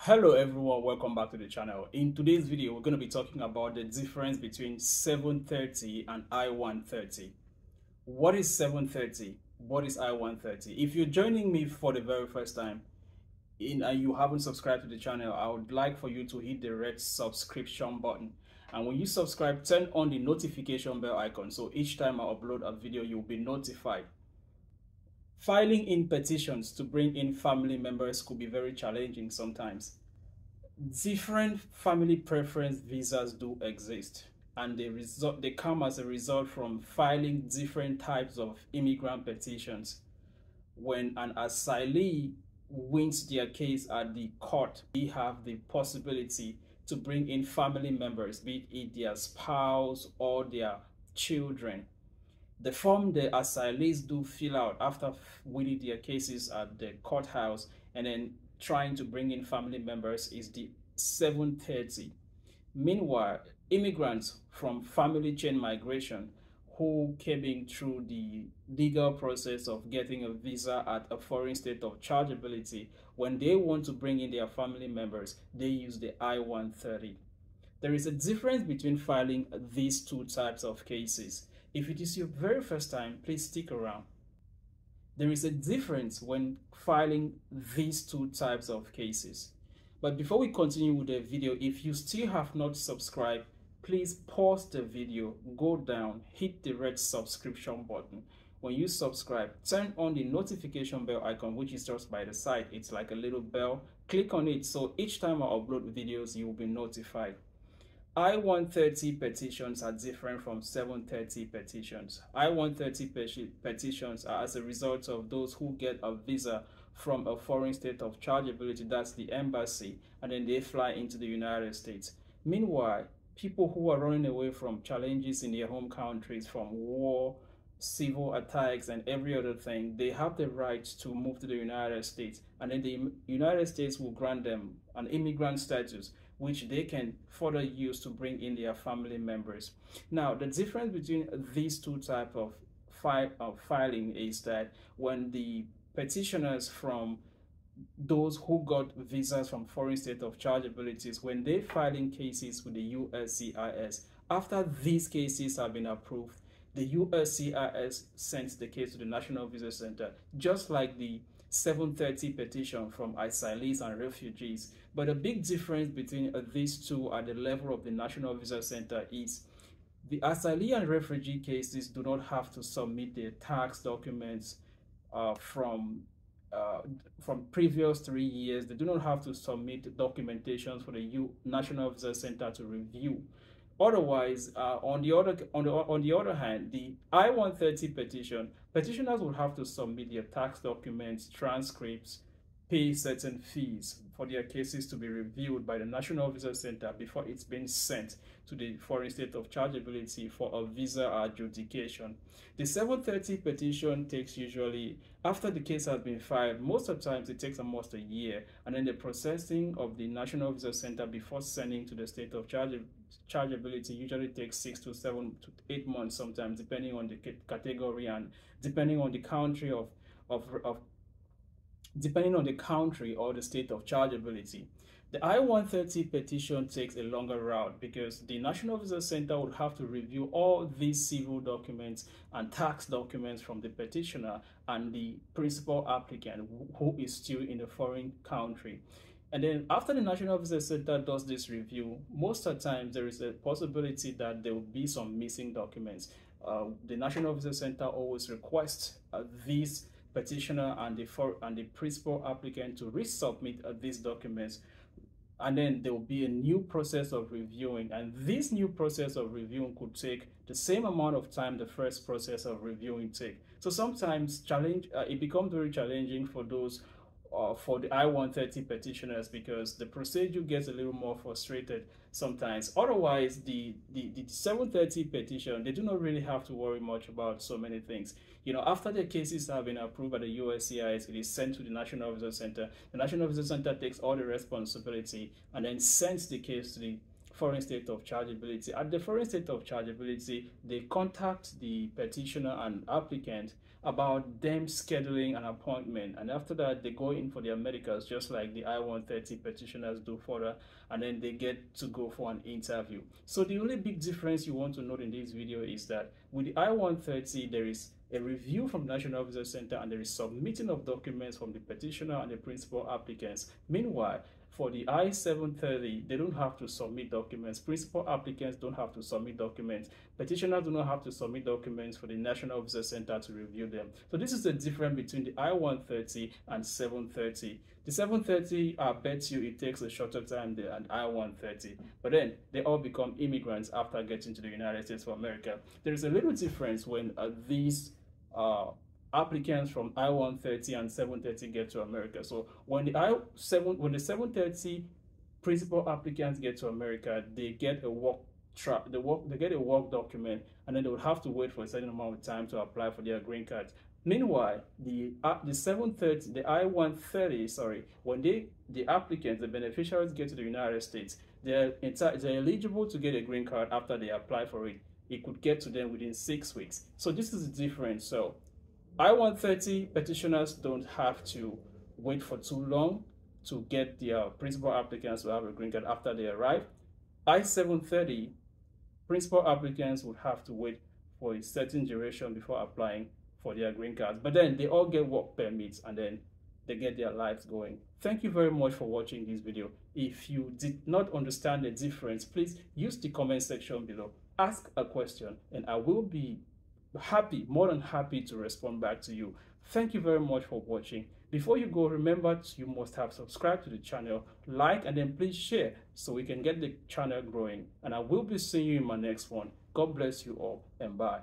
Hello everyone, welcome back to the channel. In today's video, we're going to be talking about the difference between 730 and I-130. What is 730? What is I-130? If you're joining me for the very first time and you haven't subscribed to the channel, I would like for you to hit the red subscription button. And when you subscribe, turn on the notification bell icon so each time I upload a video, you'll be notified. Filing in petitions to bring in family members could be very challenging sometimes. Different family preference visas do exist, and they come as a result from filing different types of immigrant petitions. When an asylee wins their case at the court, they have the possibility to bring in family members, be it their spouse or their children. The form the asylees do fill out after winning their cases at the courthouse and then trying to bring in family members is the 730. Meanwhile, immigrants from family chain migration who came in through the legal process of getting a visa at a foreign state of chargeability, when they want to bring in their family members, they use the I-130. There is a difference between filing these two types of cases. If it is your very first time, please stick around. There is a difference when filing these two types of cases. But before we continue with the video, if you still have not subscribed, please pause the video, go down, hit the red subscription button. When you subscribe, turn on the notification bell icon, which is just by the side. It's like a little bell. Click on it so each time I upload videos, you will be notified. I-130 petitions are different from 730 petitions. I-130 petitions are as a result of those who get a visa from a foreign state of chargeability, that's the embassy, and then they fly into the United States. Meanwhile, people who are running away from challenges in their home countries, from war, civil attacks, and every other thing, they have the right to move to the United States, and then the United States will grant them an immigrant status, which they can further use to bring in their family members. Now, the difference between these two types of filing is that when the petitioners from those who got visas from foreign state of chargeabilities, when they filing cases with the USCIS, after these cases have been approved, the USCIS sends the case to the National Visa Center, just like the 730 petition from asylees and refugees. But a big difference between these two at the level of the National Visa Center is the asylee and refugee cases do not have to submit their tax documents from previous 3 years. They do not have to submit documentations for the National Visa Center to review. Otherwise, on the other hand, the I-130 petition, petitioners will have to submit their tax documents, transcripts, pay certain fees for their cases to be reviewed by the National Visa Center before it's been sent to the foreign state of chargeability for a visa adjudication. The 730 petition takes usually, after the case has been filed, most of the times it takes almost a year, and then the processing of the National Visa Center before sending to the state of chargeability usually takes 6 to 7 to 8 months sometimes, depending on the category and depending on the country depending on the country or the state of chargeability. The I-130 petition takes a longer route because the National Visa Center would have to review all these civil documents and tax documents from the petitioner and the principal applicant who is still in the foreign country. And then after the National Visa Center does this review, most of the times there is a possibility that there will be some missing documents. The National Visa Center always requests these petitioner and the principal applicant to resubmit these documents, and then there will be a new process of reviewing, and this new process of reviewing could take the same amount of time the first process of reviewing take. So sometimes it becomes very challenging for those for the I-130 petitioners because the procedure gets a little more frustrated sometimes. Otherwise, the 730 petition, they do not really have to worry much about so many things. You know, after the cases have been approved by the USCIS, it is sent to the National Visa Center. The National Visa Center takes all the responsibility and then sends the case to the foreign state of chargeability. At the foreign state of chargeability, they contact the petitioner and applicant about them scheduling an appointment, and after that they go in for their medicals just like the I-130 petitioners do further, and then they get to go for an interview. So the only big difference you want to note in this video is that with the I-130 there is a review from the National Visa Center and there is submitting of documents from the petitioner and the principal applicants. Meanwhile, for the I-730, they don't have to submit documents. Principal applicants don't have to submit documents. Petitioners do not have to submit documents for the National Visa Center to review them. So this is the difference between the I-130 and 730. The 730, I bet you it takes a shorter time than I-130. But then they all become immigrants after getting to the United States of America. There is a little difference when these applicants from I-130 and 730 get to America. So when the 730 principal applicants get to America, they get a work document, and then they would have to wait for a certain amount of time to apply for their green cards. Meanwhile, the I-130, sorry, when the applicants, the beneficiaries get to the United States, they're eligible to get a green card after they apply for it. It could get to them within 6 weeks. So this is the difference. So I-130 petitioners don't have to wait for too long to get their principal applicants to have a green card after they arrive. I-730 principal applicants would have to wait for a certain duration before applying for their green cards. But then they all get work permits and then they get their lives going. Thank you very much for watching this video. If you did not understand the difference, please use the comment section below. Ask a question and I will be more than happy to respond back to you. Thank you very much for watching. Before you go, remember you must have subscribed to the channel, like, and then please share so we can get the channel growing. And I will be seeing you in my next one. God bless you all and bye.